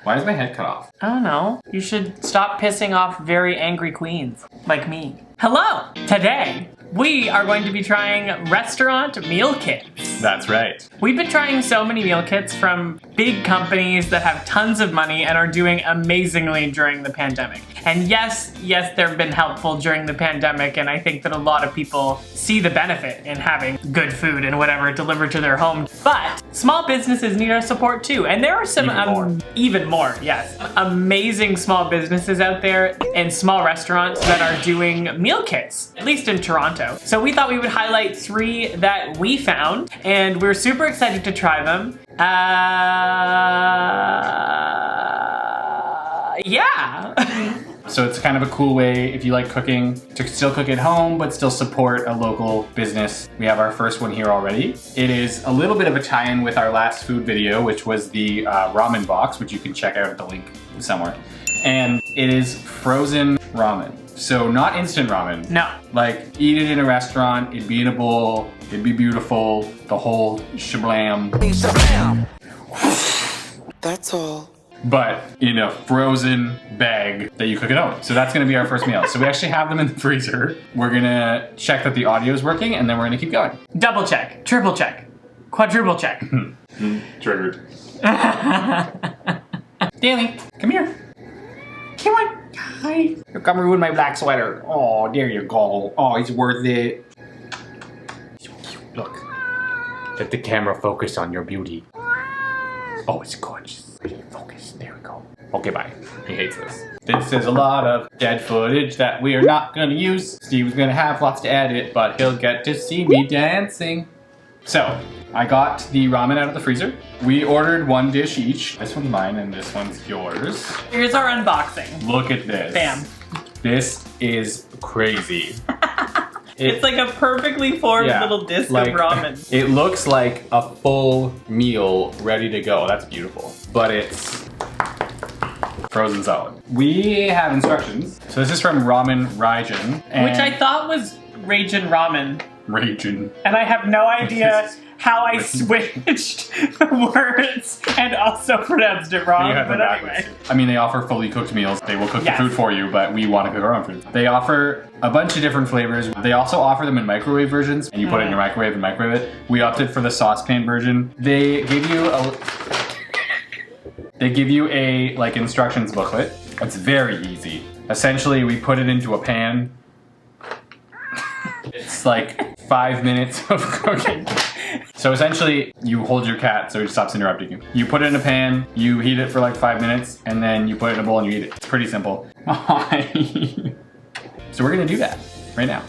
Why is my head cut off? I don't know. You should stop pissing off very angry queens like me. Hello! Today, we are going to be trying restaurant meal kits. That's right. We've been trying so many meal kits from big companies that have tons of money and are doing amazingly during the pandemic. And yes, they've been helpful during the pandemic, and I think that a lot of people see the benefit in having good food and whatever delivered to their home. But small businesses need our support too. And there are some even more, yes. Amazing small businesses out there and small restaurants that are doing meal kits, at least in Toronto. So we thought we would highlight 3 that we found, and we're super excited to try them. Yeah. So it's kind of a cool way, if you like cooking, to still cook at home, but still support a local business. We have our first one here already. It is a little bit of a tie-in with our last food video, which was the ramen box, which you can check out at the link somewhere. And it is frozen ramen. So not instant ramen. No. Like, eat it in a restaurant, it'd be in a bowl, it'd be beautiful, the whole shablam. That's all. But in a frozen bag that you cook at home. So that's gonna be our first meal. So we actually have them in the freezer. We're gonna check that the audio is working, and then we're gonna keep going. Double check, triple check, quadruple check. Triggered. Daly, come here. Come on. Hi. You're coming to ruin my black sweater. Oh, there you go. Oh, it's worth it. Look. Let the camera focus on your beauty. Oh, it's gorgeous. Focus. There we go. Okay, bye. He hates this. This is a lot of dead footage that we are not going to use. Steve's going to have lots to edit, but he'll get to see me dancing. So, I got the ramen out of the freezer. We ordered 1 dish each. This one's mine and this one's yours. Here's our unboxing. Look at this. Bam. This is crazy. It's like a perfectly formed little disc of ramen. It looks like a full meal ready to go. That's beautiful. But it's frozen solid. We have instructions. So this is from Ramen Raijin. Which I thought was Raijin Ramen. Raijin. And I have no idea how I switched words and also pronounced it wrong, but anyway. I mean, they offer fully cooked meals. They will cook the food for you, but we want to cook our own food. They offer a bunch of different flavors. They also offer them in microwave versions, and you put it in your microwave and microwave it. We opted for the saucepan version. They give you a like instructions booklet. It's very easy. Essentially, we put it into a pan. It's like 5 minutes of cooking. So essentially, you hold your cat so it stops interrupting you. You put it in a pan, you heat it for like 5 minutes, and then you put it in a bowl and you eat it. It's pretty simple. So we're gonna do that right now.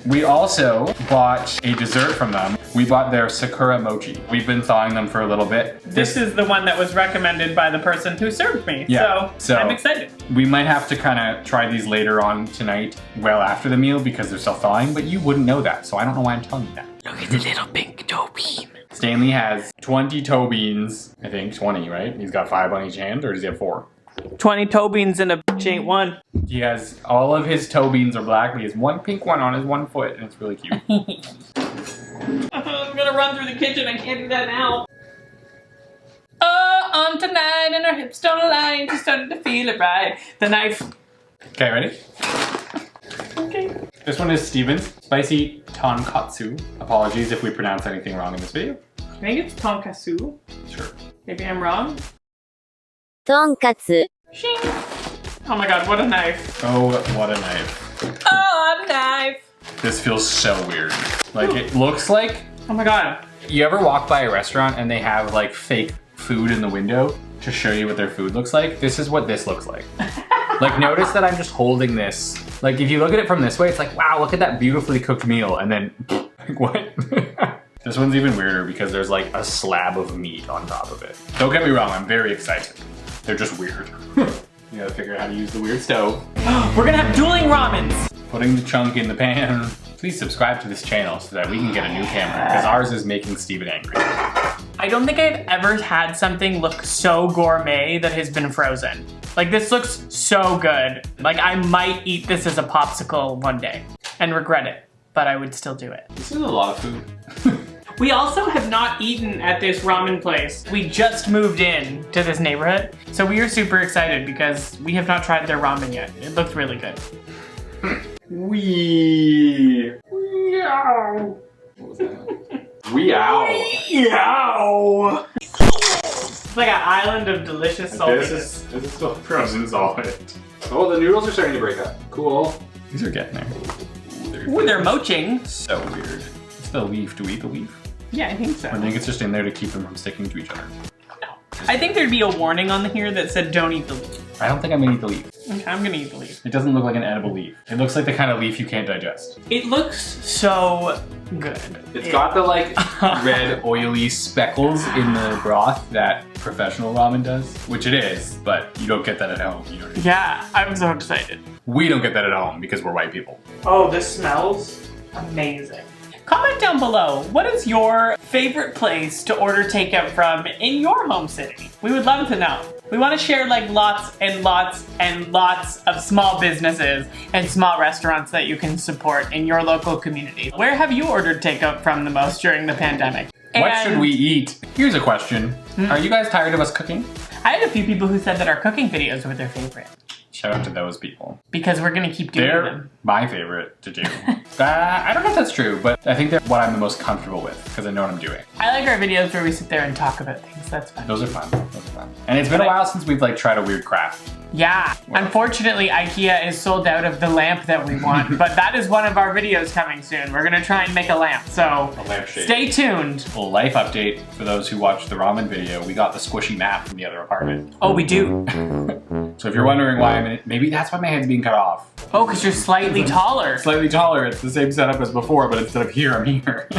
We also bought a dessert from them. We bought their Sakura Mochi. We've been thawing them for a little bit. This is the one that was recommended by the person who served me, so I'm excited. We might have to kind of try these later on tonight, well after the meal, because they're still thawing, but you wouldn't know that, so I don't know why I'm telling you that. Look at the little pink toe bean. Stanley has 20 toe beans. I think 20, right? He's got 5 on each hand, or does he have 4? 20 toe beans and a bitch ain't one. He has, all of his toe beans are black, but he has 1 pink one on his 1 foot, and it's really cute. I'm gonna run through the kitchen, I can't do that now. Oh, on tonight and her hips don't align, she started to feel it right. The knife. Okay, ready? Okay. This one is Steven's Spicy Tonkatsu. Apologies if we pronounce anything wrong in this video. I think it's tonkatsu. Sure. Maybe I'm wrong. Tonkatsu. Shing. Oh my god, what a knife. Oh, what a knife. Oh, a knife. This feels so weird. Like, it looks like... Oh my god. You ever walk by a restaurant and they have like fake food in the window to show you what their food looks like? This is what this looks like. Like, notice that I'm just holding this. Like, if you look at it from this way, it's like, wow, look at that beautifully cooked meal. And then, like, what? This one's even weirder because there's like a slab of meat on top of it. Don't get me wrong, I'm very excited. They're just weird. You gotta figure out how to use the weird stove. We're gonna have dueling ramens. Putting the chunk in the pan. Please subscribe to this channel so that we can get a new camera, because ours is making Steven angry. I don't think I've ever had something look so gourmet that has been frozen. Like, this looks so good. Like, I might eat this as a popsicle one day and regret it, but I would still do it. This is a lot of food. We also have not eaten at this ramen place. We just moved in to this neighborhood, so we are super excited because we have not tried their ramen yet. It looked really good. Meow. What was that? Meow. It's like an island of delicious saltiness. This is still frozen solid. Oh, the noodles are starting to break up. Cool. These are getting there. Ooh, they're moching. So weird. It's the leaf. Do we eat the leaf? Yeah, I think so. I think it's just in there to keep them from sticking to each other. No. I think there'd be a warning on here that said don't eat the leaf. I don't think I'm gonna eat the leaf. Okay, I'm gonna eat the leaf. It doesn't look like an edible leaf. It looks like the kind of leaf you can't digest. It looks so good. It's got the like red oily speckles in the broth that professional ramen does, which it is, but you don't get that at home. You know. Yeah, I'm so excited. We don't get that at home because we're white people. Oh, this smells amazing. Comment down below, what is your favorite place to order takeout from in your home city? We would love to know. We want to share like lots and lots and lots of small businesses and small restaurants that you can support in your local community. Where have you ordered takeout from the most during the pandemic? What should we eat? Here's a question. Are you guys tired of us cooking? I had a few people who said that our cooking videos were their favorite. Shout out to those people. Because we're gonna keep doing They're them. my favorite to do. I don't know if that's true, but I think they're what I'm the most comfortable with because I know what I'm doing. I like our videos where we sit there and talk about things. That's fun. Those are fun. Those are fun. And it's been a while since we've like tried a weird craft. Yeah. Unfortunately, IKEA is sold out of the lamp that we want, but that is one of our videos coming soon. We're gonna try and make a lamp, so A lampshade. stay tuned. A little life update for those who watched the ramen video. We got the squishy mat from the other apartment. Oh, we do. So if you're wondering why I'm in it, maybe that's why my head's being cut off. Oh, because you're slightly taller. Slightly taller, it's the same setup as before, but instead of here, I'm here.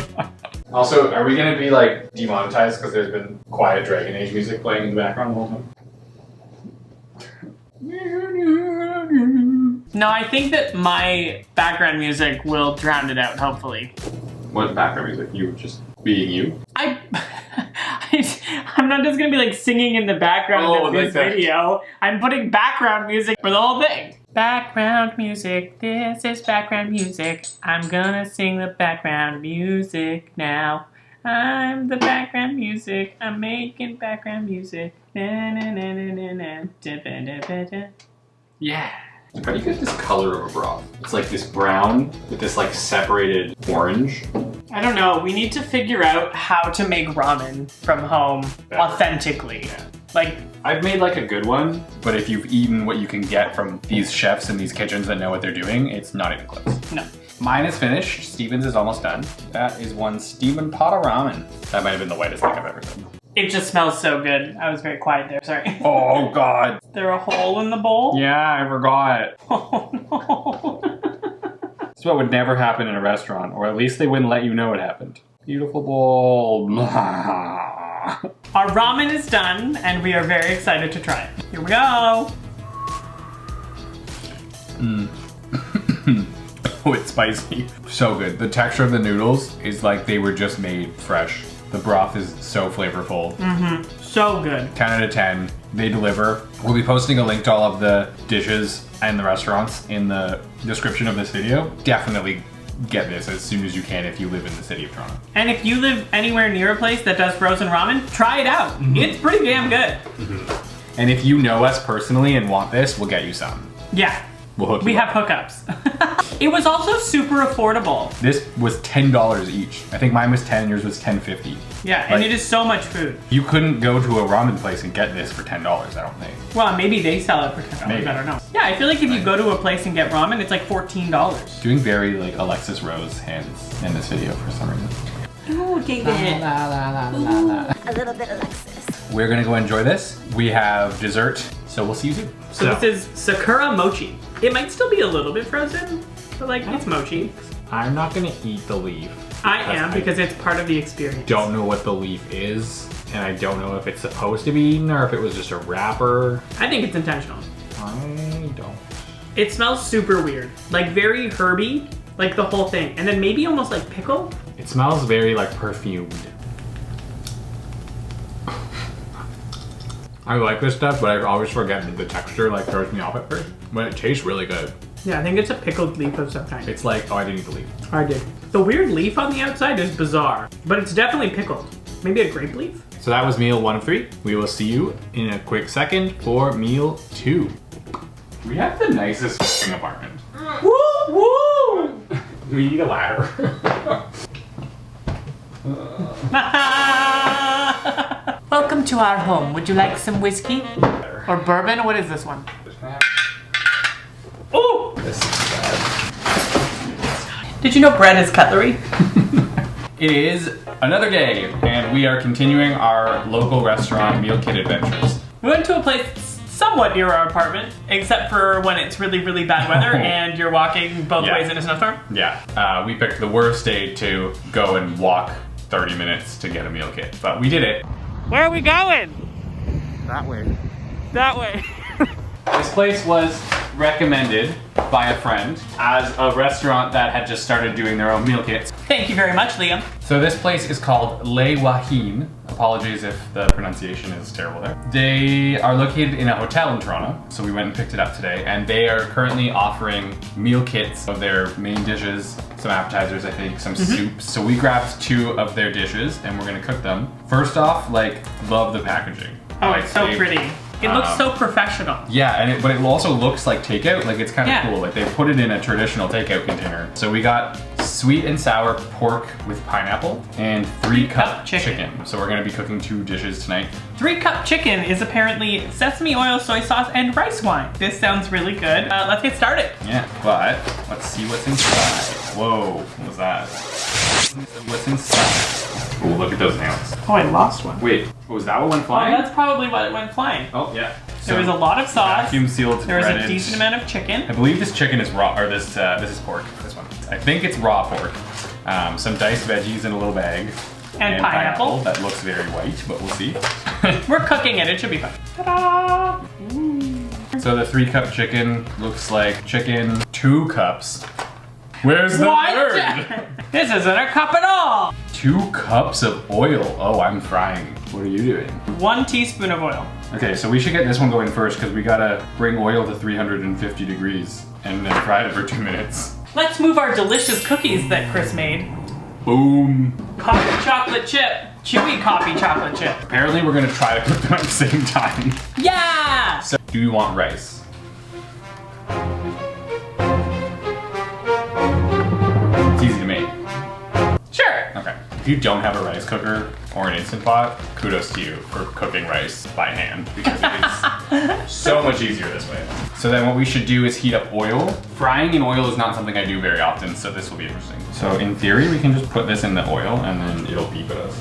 Also, are we gonna be like demonetized because there's been quiet Dragon Age music playing in the background the whole time? No, I think that my background music will drown it out, hopefully. What background music? You just being you? I'm not just gonna be like singing in the background of this video. I'm putting background music for the whole thing. Background music, this is background music. I'm gonna sing the background music now. I'm the background music, I'm making background music. Na, na, na, na, na, na, da, da, da, da, da. Yeah. How do you get this color of a broth? It's like this brown with this like separated orange. I don't know, we need to figure out how to make ramen from home authentically. Yeah. Like, I've made like a good one, but if you've eaten what you can get from these chefs in these kitchens that know what they're doing, it's not even close. no. Mine is finished. Steven's is almost done. That is one steaming pot of ramen. That might have been the whitest thing I've ever done. It just smells so good. I was very quiet there, sorry. Oh God. Is there a hole in the bowl? Yeah, I forgot. Oh no. That's what would never happen in a restaurant, or at least they wouldn't let you know it happened. Beautiful bowl. Our ramen is done, and we are very excited to try it. Here we go. Oh, it's spicy. So good. The texture of the noodles is like they were just made fresh. The broth is so flavorful. So good. 10 out of 10. They deliver. We'll be posting a link to all of the dishes and the restaurants in the description of this video. Definitely get this as soon as you can if you live in the city of Toronto. And if you live anywhere near a place that does frozen ramen, try it out. It's pretty damn good. And if you know us personally and want this, we'll get you some. Yeah. We'll hook you We up. have hookups. It was also super affordable. This was $10 each. I think mine was 10, yours was $10.50. Yeah, and it is so much food. You couldn't go to a ramen place and get this for $10, I don't think. Well, maybe they sell it for $10. Maybe. I don't know. Yeah, I feel like if you go to a place and get ramen, it's like $14. Doing very like Alexis Rose hands in this video for some reason. Ooh, David. A little bit Alexis. We're gonna go enjoy this. We have dessert, so we'll see you soon. So this is Sakura Mochi. It might still be a little bit frozen, but like it's mochi. I'm not gonna eat the leaf. I am because it's part of the experience. Don't know what the leaf is, and I don't know if it's supposed to be eaten or if it was just a wrapper. I think it's intentional. I don't. It smells super weird, like very herby, like the whole thing, and then maybe almost like pickle. It smells very like perfumed. I like this stuff, but I always forget that the texture like throws me off at first. But it tastes really good. Yeah, I think it's a pickled leaf of some kind. It's like, oh, I didn't eat the leaf. I did. The weird leaf on the outside is bizarre, but it's definitely pickled. Maybe a grape leaf? So that was meal 1 of 3. We will see you in a quick second for meal 2. We have the nicest f***ing apartment. Woo! Woo! We need a ladder. Welcome to our home. Would you like some whiskey? Or bourbon? What is this one? Oh! This is bad. Did you know bread is cutlery? It is another day, and we are continuing our local restaurant meal kit adventures. We went to a place somewhat near our apartment, except for when it's really, really bad weather and you're walking both ways in a snowstorm. Yeah, we picked the worst day to go and walk 30 minutes to get a meal kit, but we did it. Where are we going? That way. That way. This place was recommended by a friend as a restaurant that had just started doing their own meal kits. Thank you very much, Liam. So this place is called Le Wahine. Apologies if the pronunciation is terrible there. They are located in a hotel in Toronto, so we went and picked it up today, and they are currently offering meal kits of their main dishes, some appetizers, I think, some soups. So we grabbed 2 of their dishes and we're gonna cook them. First off, like, love the packaging. Oh, like, it's so pretty. It looks so professional. Yeah, but it also looks like takeout. Like, it's kind of cool. Like, they put it in a traditional takeout container. So we got sweet and sour pork with pineapple and 3-cup chicken. So we're gonna be cooking 2 dishes tonight. 3-cup chicken is apparently sesame oil, soy sauce, and rice wine. This sounds really good. Let's get started. Yeah, but let's see what's inside. Whoa, what was that? What's inside? Oh, look at those nails. Oh, I lost one. Wait, was that what went Oh, flying? that's probably what it went flying. Oh, yeah. There was a lot of sauce. Vacuum sealed, There was breaded. a decent amount of chicken. I believe this chicken is raw, or this is pork. This one. I think it's raw pork. Some diced veggies in a little bag. And pineapple. That looks very white, but we'll see. We're cooking it. It should be fun. Ta-da! So the 3-cup chicken looks like chicken 2 cups. Where's the What? third? This isn't a cup at all. 2 cups of oil. Oh, I'm frying. What are you doing? 1 teaspoon of oil. Okay, so we should get this one going first because we gotta bring oil to 350 degrees and then fry it for 2 minutes. Let's move our delicious cookies that Chris made. Boom. Coffee chocolate chip. Chewy coffee chocolate chip. Apparently we're gonna try to cook them at the same time. Yeah! So, do you want rice? It's easy to make. Sure. Okay. If you don't have a rice cooker or an Instant Pot, kudos to you for cooking rice by hand because it is so much easier this way. So then what we should do is heat up oil. Frying in oil is not something I do very often, so this will be interesting. So in theory, we can just put this in the oil and then it'll beep at us.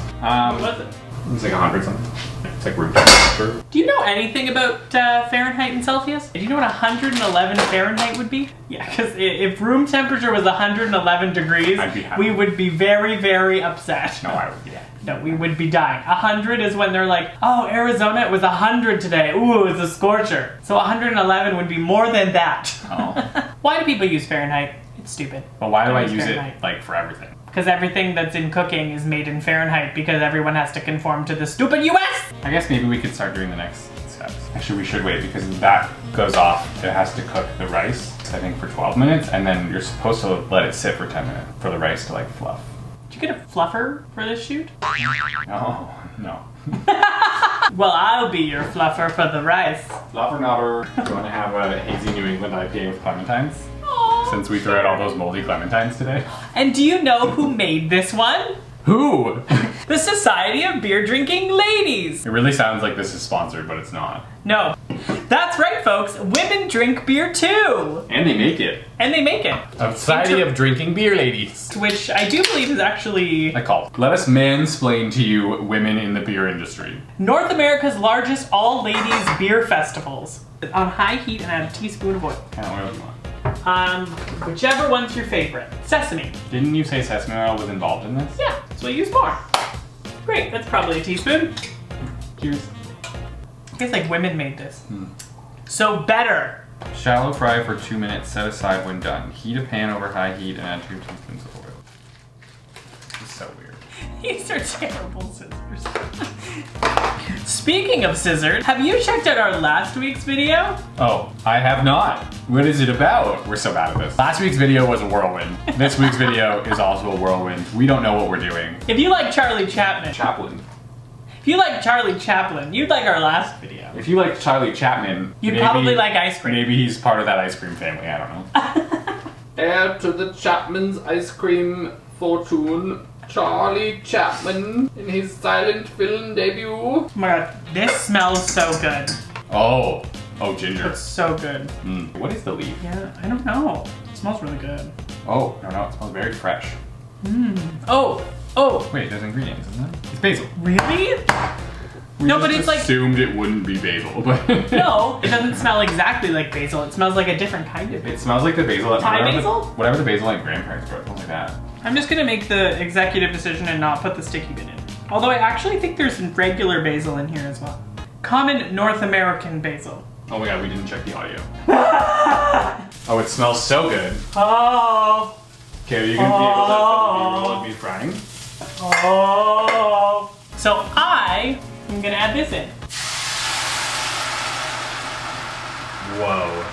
What was it? It's like 100 something. It's like room temperature. Do you know anything about Fahrenheit and Celsius? Do you know what 111 Fahrenheit would be? Yeah, because if room temperature was 111 degrees, I'd be happy. we would be very, very upset. No, I would be. No, we would be dying. 100 is when they're like, oh, Arizona, it was 100 today. Ooh, it's a scorcher. So 111 would be more than that. Oh. Why do people use Fahrenheit? It's stupid. But why do I Don't use Fahrenheit. it like for everything? Because everything that's in cooking is made in Fahrenheit because everyone has to conform to the stupid US. I guess maybe we could start doing the next steps. Actually, we should wait because that goes off. It has to cook the rice, I think, for 12 minutes, and then you're supposed to let it sit for 10 minutes for the rice to like fluff. Did you get a fluffer for this shoot? No, no. Well, I'll be your fluffer for the rice. Fluffer nobber. Do you want to have a hazy New England IPA with clementines? Aww. Since we threw out all those moldy clementines today. And do you know who made this one? Who? The Society of Beer Drinking Ladies. It really sounds like this is sponsored, but it's not. No. That's right, folks. Women drink beer too. And they make it. And they make it. A Society of Drinking Beer Ladies. Which I do believe is actually I call. Let us mansplain to you women in the beer industry. North America's largest all-ladies beer festivals. On high heat and add a teaspoon of oil. Kind of oil you want. Whichever one's your favorite. Sesame. Didn't you say sesame oil was involved in this? Yeah, so use more. Great, that's probably a teaspoon. Cheers. I guess like women made this. So better. Shallow fry for 2 minutes, set aside when done. Heat a pan over high heat and add 2 teaspoons of oil. This is so weird. These are terrible scissors. Speaking of scissors, have you checked out our last week's video? Oh, I have not. What is it about? We're so bad at this. Last week's video was a whirlwind. This week's video is also a whirlwind. We don't know what we're doing. If you like Charlie Chaplin, Chaplin. if you like Charlie Chaplin, you'd like our last video. If you like Charlie Chapman, You'd probably like ice cream. Maybe he's part of that ice cream family. I don't know. Heir to the Chapman's ice cream fortune, Charlie Chapman in his silent film debut. Oh my god, this smells so good. Oh, ginger. It's so good. What is the leaf? Yeah, I don't know. It smells really good. Oh, no, it smells very fresh. Oh. Wait, there's ingredients, isn't it? It's basil. Really? No, but it's like... assumed it wouldn't be basil, but... No, it doesn't smell exactly like basil. It smells like a different kind of basil. It smells like the basil that... Thai basil? Whatever the basil like grandparents grow, something like that. I'm just gonna make the executive decision and not put the sticky bit in. Although I actually think there's regular basil in here as well. Common North American basil. Oh my god, we didn't check the audio. Oh, it smells so good. Oh. Okay, are you gonna be able to roll of me frying? Oh. So I am gonna add this in. Whoa.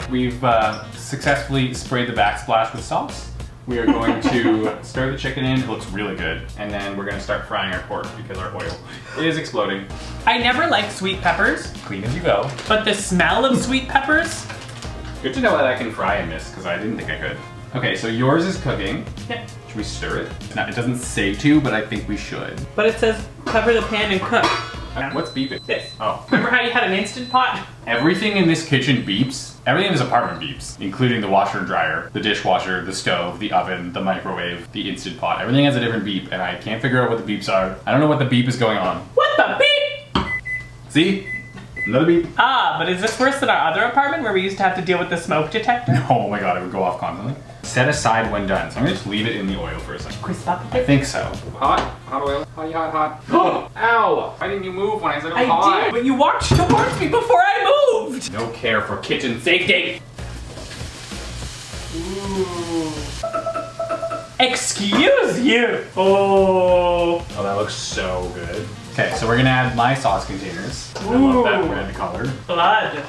We've successfully sprayed the backsplash with sauce. We are going to stir the chicken in. It looks really good. And then we're gonna start frying our pork because our oil is exploding. I never liked sweet peppers, Clean as you go. but the smell of sweet peppers. Good to know that I can fry in this because I didn't think I could. Okay, so yours is cooking. Yeah. Should we stir it? It doesn't say to, but I think we should. But it says cover the pan and cook. What's beeping? This. Oh. Remember how you had an Instant Pot? Everything in this kitchen beeps. Everything in this apartment beeps, including the washer and dryer, the dishwasher, the stove, the oven, the microwave, the Instant Pot. Everything has a different beep, and I can't figure out what the beeps are. I don't know what the beep is going on. What the beep? See? Another beep. Ah, but is this worse than our other apartment where we used to have to deal with the smoke detector? Oh my god, it would go off constantly. Set aside when done. So I'm gonna just leave it in the oil for a second. Quick, stop I it. think so. Hot oil. Hot. Ow! Why didn't you move when I said it was hot? I did, but you walked towards me before I moved. No care for kitchen safety. Ooh. Excuse you. Oh, that looks so good. Okay, so we're gonna add my sauce containers. I love that red color. blood.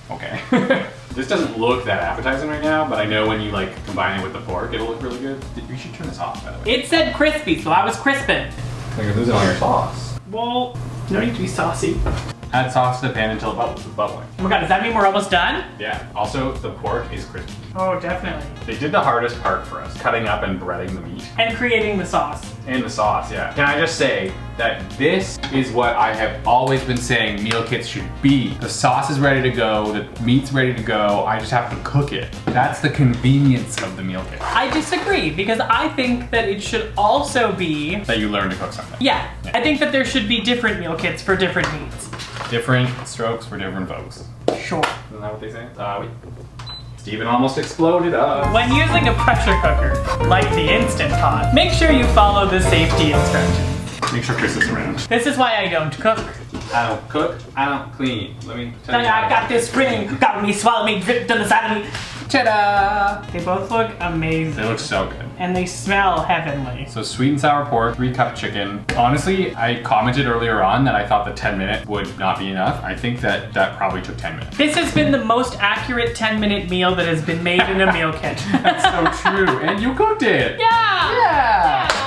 Okay. This doesn't look that appetizing right now, but I know when you like combine it with the pork, it'll look really good. You should turn this off, by the way. It said crispy, so I was crisping. Like you're losing all your sauce. Well, no need to be saucy. Add sauce to the pan until it bubbles. It's bubbling. Oh my god, does that mean we're almost done? Yeah. Also, the pork is crispy. Oh, definitely. They did the hardest part for us, cutting up and breading the meat. And creating the sauce. And the sauce, yeah. Can I just say that this is what I have always been saying meal kits should be. The sauce is ready to go, the meat's ready to go, I just have to cook it. That's the convenience of the meal kit. I disagree, because I think that it should also be... That you learn to cook something. Yeah, I think that there should be different meal kits for different meats. Different strokes for different folks. Sure. Isn't that what they say? Wait. Steven almost exploded us. When using a pressure cooker, like the Instant Pot, make sure you follow the safety instructions. Make sure Chris is around. This is why I don't cook. I don't cook, I don't clean. Let me tell you. I got this ring, got me, swallow me, dripped on the side of me. Ta-da! They both look amazing. They look so good. And they smell heavenly. So sweet and sour pork, 3-cup chicken. Honestly, I commented earlier on that I thought the 10-minute would not be enough. I think that probably took 10 minutes. This has been the most accurate 10-minute meal that has been made in a meal kit. That's so true. And you cooked it. Yeah!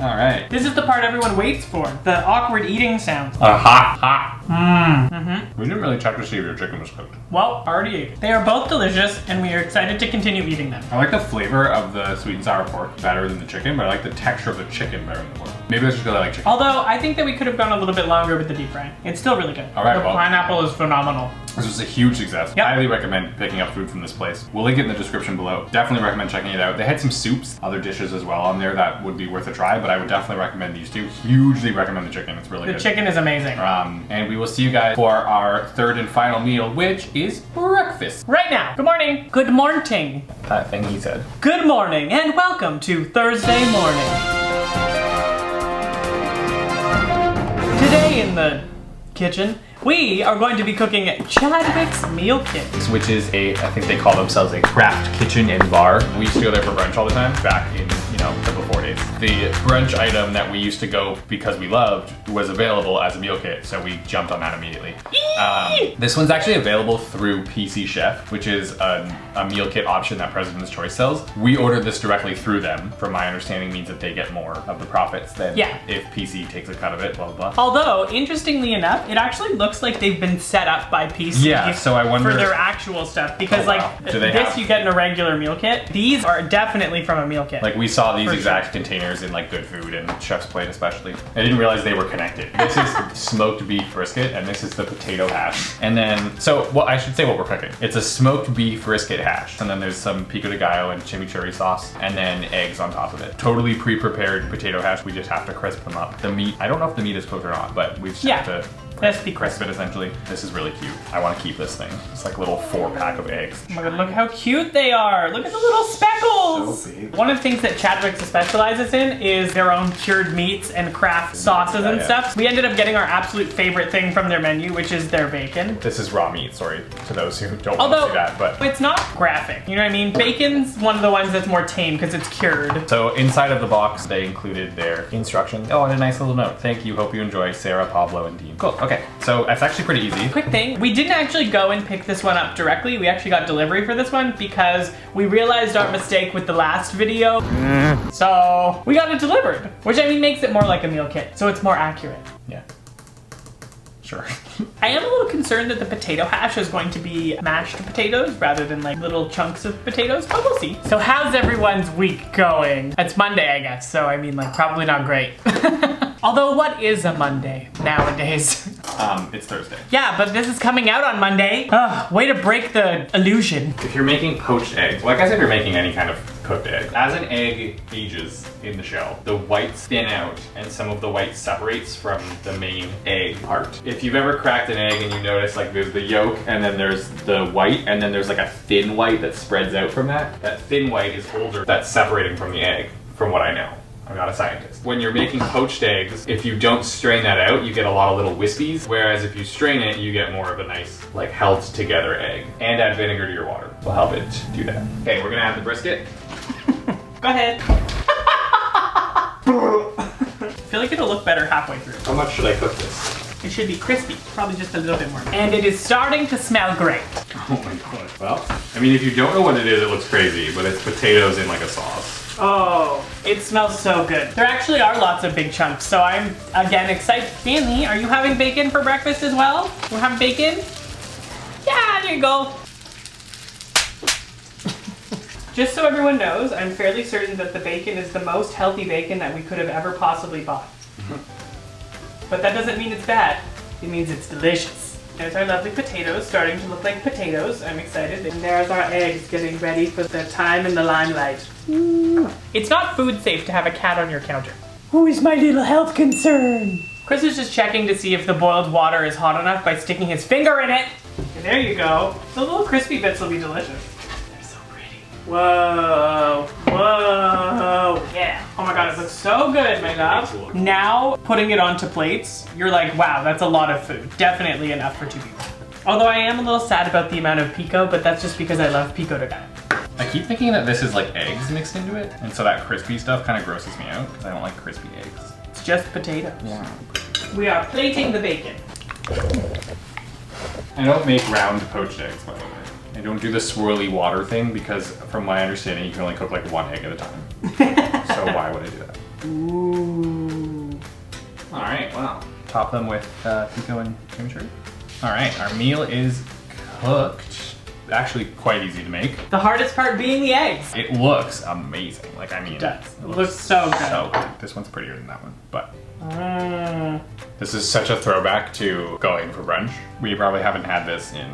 All right. This is the part everyone waits for. The awkward eating sound. Hot. Mm-hmm. We didn't really check to see if your chicken was cooked. Well, already ate it. They are both delicious, and we are excited to continue eating them. I like the flavor of the sweet and sour pork better than the chicken, but I like the texture of the chicken better than the pork. Maybe that's just because I like chicken. Although, I think that we could have gone a little bit longer with the deep fry. It's still really good. All right, the well. pineapple is phenomenal. This was a huge success. Yep. Highly recommend picking up food from this place. We'll link it in the description below. Definitely recommend checking it out. They had some soups, other dishes as well on there that would be worth a try, but I would definitely recommend these two. Hugely recommend the chicken. It's really The good. chicken is amazing. And we will see you guys for our third and final meal, which is breakfast. Right now. Good morning. Good morning. That thing he said. Good morning, and welcome to Thursday morning. Today in the kitchen. We are going to be cooking Chadwick's Meal Kit. Which is I think they call themselves a craft kitchen and bar. We used to go there for brunch all the time back in, the before days. The brunch item that we used to go because we loved was available as a meal kit, so we jumped on that immediately. This one's actually available through PC Chef, which is a meal kit option that President's Choice sells. We ordered this directly through them. From my understanding, means that they get more of the profits than if PC takes a cut of it, blah, blah, blah. Although, interestingly enough, it actually looks like they've been set up by PC so I wonder for their actual stuff. Because this you get in a regular meal kit. These are definitely from a meal kit. Like we saw these exact containers in like Good Food and Chef's Plate especially. I didn't realize they were connected. This is smoked beef brisket and this is the potato hash. And then, I should say what we're cooking. It's a smoked beef brisket hash. And then there's some pico de gallo and chimichurri sauce and then eggs on top of it. Totally pre-prepared potato hash. We just have to crisp them up. The meat, I don't know if the meat is cooked or not, but we just have to crisp it essentially. This is really cute. I want to keep this thing. It's like a little 4-pack of eggs. Oh my god, look how cute they are. Look at the little speckles. So big. One of the things that Chadwick's specializes in is their own cured meats and craft sauces and stuff. We ended up getting our absolute favorite thing from their menu, which is their bacon. This is raw meat, sorry to those who don't want to see that, but it's not graphic. You know what I mean? Bacon's one of the ones that's more tame because it's cured. So inside of the box, they included their instructions. Oh, and a nice little note. Thank you. Hope you enjoy, Sarah, Pablo, and Dean. Cool. Okay, so that's actually pretty easy. Quick thing, we didn't actually go and pick this one up directly. We actually got delivery for this one because we realized our mistake with the last video. So we got it delivered, which I mean makes it more like a meal kit, so it's more accurate. Yeah. Sure. I am a little concerned that the potato hash is going to be mashed potatoes rather than like little chunks of potatoes, but we'll see. So how's everyone's week going? It's Monday, I guess, so I mean like probably not great. Although what is a Monday nowadays? It's Thursday. Yeah, but this is coming out on Monday. Way to break the illusion. If you're making poached eggs, well I guess if you're making any kind of cooked egg, as an egg ages in the shell, the whites thin out and some of the white separates from the main egg part. If you've ever cracked an egg and you notice like there's the yolk and then there's the white and then there's like a thin white that spreads out from that thin white is older, that's separating from the egg, from what I know. I'm not a scientist. When you're making poached eggs, if you don't strain that out, you get a lot of little wispies, whereas if you strain it, you get more of a nice, like, held together egg. And add vinegar to your water. Will help it do that. Okay, we're gonna add the brisket. Go ahead. I feel like it'll look better halfway through. How much should I cook this? It should be crispy, probably just a little bit more. And it is starting to smell great. Oh my god. Well, I mean, if you don't know what it is, it looks crazy, but it's potatoes in like a sauce. Oh, it smells so good. There actually are lots of big chunks, so I'm, again, excited. Stanley, are you having bacon for breakfast as well? We're having bacon? Yeah, there you go. Just so everyone knows, I'm fairly certain that the bacon is the most healthy bacon that we could have ever possibly bought. But that doesn't mean it's bad. It means it's delicious. There's our lovely potatoes starting to look like potatoes. I'm excited. And there's our eggs getting ready for the time in the limelight. Ooh. It's not food safe to have a cat on your counter. Who is my little health concern? Chris is just checking to see if the boiled water is hot enough by sticking his finger in it. And there you go. The little crispy bits will be delicious. They're so pretty. Whoa, whoa, yeah. Oh my god, it looks so good, my love. Now, putting it onto plates, you're like, wow, that's a lot of food. Definitely enough for 2 people. Although I am a little sad about the amount of pico, but that's just because I love pico de gallo. I keep thinking that this is like eggs mixed into it, and so that crispy stuff kind of grosses me out, because I don't like crispy eggs. It's just potatoes. Yeah. We are plating the bacon. I don't make round poached eggs, by the way. I don't do the swirly water thing, because from my understanding, you can only cook like 1 egg at a time. So why would I do that? Ooh. All right, wow. Top them with pico and chimichurri. All right, our meal is cooked. Actually quite easy to make. The hardest part being the eggs. It looks amazing. Like, I mean, it does. It looks so good. So good. This one's prettier than that one, but. This is such a throwback to going for brunch. We probably haven't had this in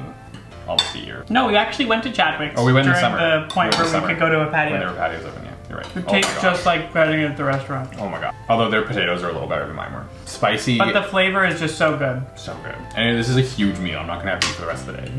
almost a year. No, we actually went to Chadwick's. Oh, we went in the during summer. the point where we could go to a patio. When there were patios open, yeah. You're right. It tastes just like getting it at the restaurant. Oh my god. Although their potatoes are a little better than mine were. Spicy. But the flavor is just so good. So good. And this is a huge meal. I'm not gonna have to eat for the rest of the day.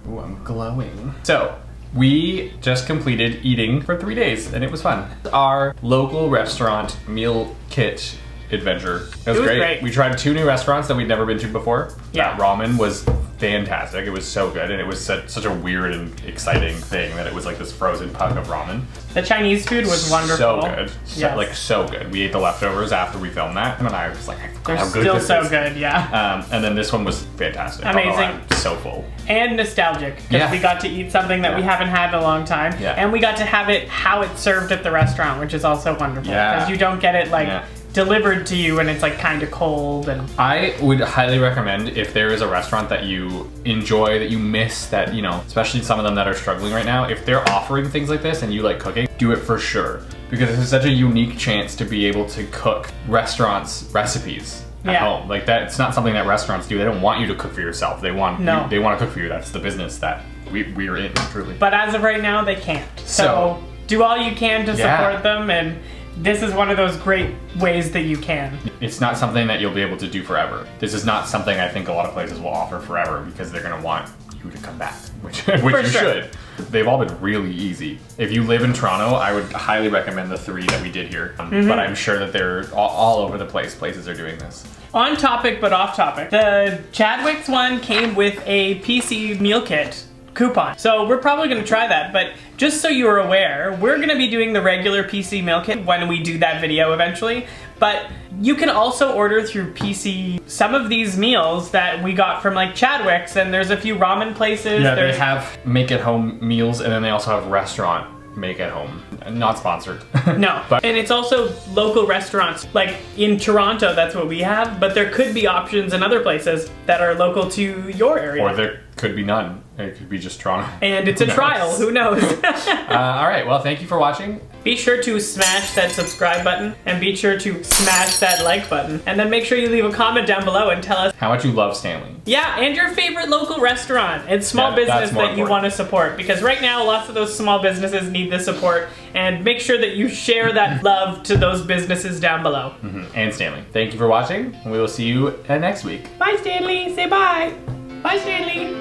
Ooh, I'm glowing. So, we just completed eating for 3 days and it was fun. Our local restaurant meal kit adventure. It was, great. We tried 2 new restaurants that we'd never been to before. Yeah. Ramen was fantastic. It was so good, and it was such a weird and exciting thing that it was like this frozen puck of ramen. The Chinese food was wonderful. So good. Yes. Like so good. We ate the leftovers after we filmed that, and I was like, I forgot They're how good still this so is. good, yeah. And then this one was fantastic. Amazing. Although I'm so full. And nostalgic, because Yeah. we got to eat something that we haven't had in a long time. Yeah. And we got to have it how it's served at the restaurant, which is also wonderful. Yeah. Because you don't get it like Yeah. delivered to you and it's like kind of cold. And I would highly recommend if there is a restaurant that you enjoy, that you miss, that, you know, especially some of them that are struggling right now, if they're offering things like this and you like cooking, do it for sure. Because this is such a unique chance to be able to cook restaurants' recipes at home. Like that, it's not something that restaurants do. They don't want you to cook for yourself. They want they want to cook for you. That's the business that we're in, truly. But as of right now, they can't. So do all you can to support them, and this is one of those great ways that you can. It's not something that you'll be able to do forever. This is not something I think a lot of places will offer forever because they're gonna want you to come back, which you should. They've all been really easy. If you live in Toronto, I would highly recommend the 3 that we did here. But I'm sure that they're all over the place. Places are doing this. On topic, but off topic. The Chadwick's one came with a PC meal kit coupon. So we're probably gonna try that, but just so you're aware, we're gonna be doing the regular PC meal kit when we do that video eventually, but you can also order through PC some of these meals that we got from like Chadwick's, and there's a few ramen places. Yeah, they have make-at-home meals, and then they also have restaurant make-at-home. Not sponsored. No, But and it's also local restaurants. Like in Toronto, that's what we have, but there could be options in other places that are local to your area. or there could be none. It could be just Toronto. And it's a trial, who knows? All right, well, thank you for watching. Be sure to smash that subscribe button and be sure to smash that like button. And then make sure you leave a comment down below and tell us, How much you love Stanley. yeah, and your favorite local restaurant and small Yeah, business that's more that you important. want to support. Because right now, lots of those small businesses need the support. And make sure that you share that love to those businesses down below. And Stanley. Thank you for watching, and we will see you next week. Bye, Stanley. Say bye. Bye, Stanley.